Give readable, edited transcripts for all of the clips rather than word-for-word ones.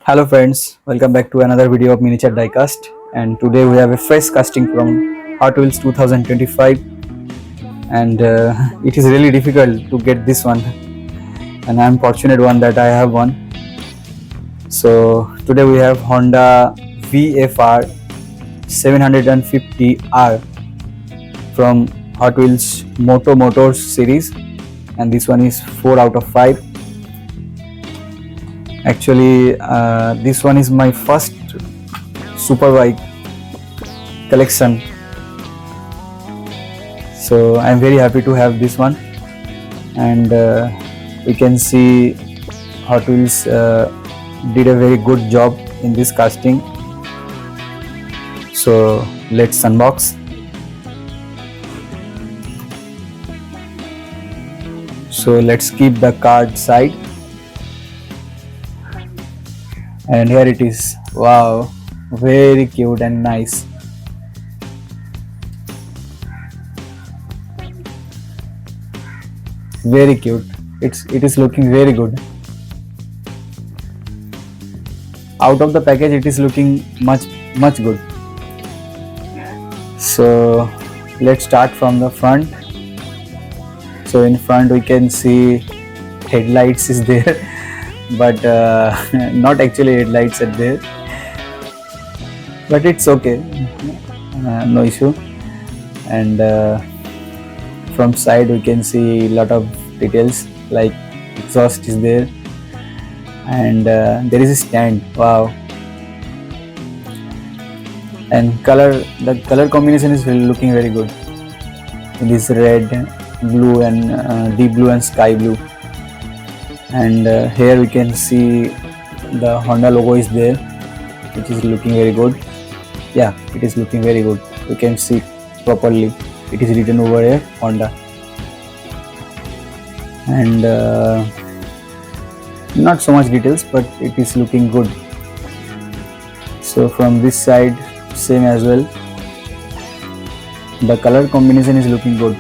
Hello friends, welcome back to another video of miniature diecast, and today we have a fresh casting from Hot Wheels 2025, and it is really difficult to get this one, and I am fortunate one that I have one. So today we have Honda VFR750R from Hot Wheels Motors series, and this one is 4 out of 5. Actually, this one is my first superbike collection, so I'm very happy to have this one. And we can see Hot Wheels did a very good job in this casting. So let's unbox. So let's keep the card side. And here it is. Wow, very cute and nice. Very cute. It is looking very good. Out of the package, it is looking much good. So let's start from the front. So in front we can see headlights is there. But not actually headlights are there, but it's okay, no issue. And from side we can see a lot of details, like exhaust is there, and there is a stand. Wow. And the color combination is looking very good. It is red, blue, and deep blue and sky blue. And here we can see the Honda logo is there, which is looking very good. Yeah, it is looking very good. You can see properly. It is written over here, Honda. And not so much details, but it is looking good. So from this side, same as well. The color combination is looking good.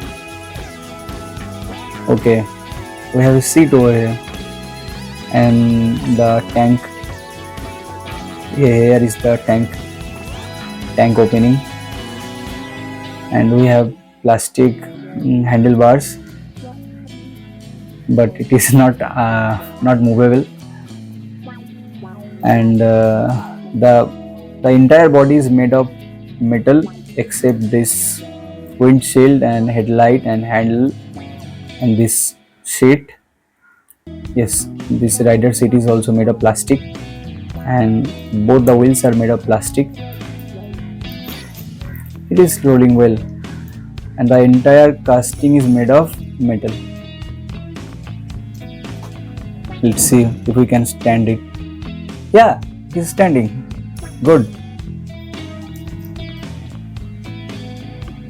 Okay, we have a seat over here. And the tank, here is the tank opening, and we have plastic handlebars, but it is not movable. And the entire body is made of metal except this windshield and headlight and handle and this seat. Yes, this rider seat is also made of plastic, and both the wheels are made of plastic. It is rolling well, and the entire casting is made of metal. Let's see if we can stand it. Yeah, it is standing. Good.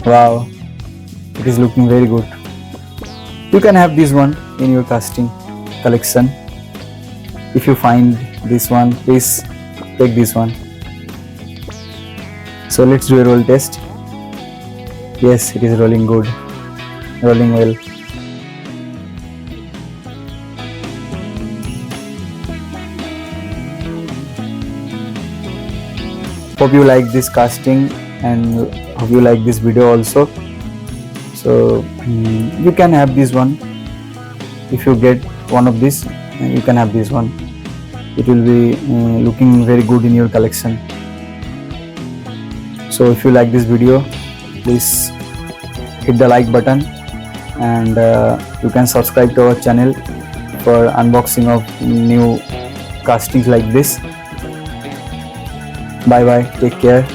Wow, it is looking very good. You can have this one in your casting collection. If you find this one, please take this one. So let's do a roll test. Yes, it is rolling good, rolling well. Hope you like this casting, and hope you like this video also. So you can have this one. If you get one of this, you can have this one. It will be looking very good in your collection. So if you like this video, please hit the like button, and you can subscribe to our channel for unboxing of new castings like this. Bye bye, take care.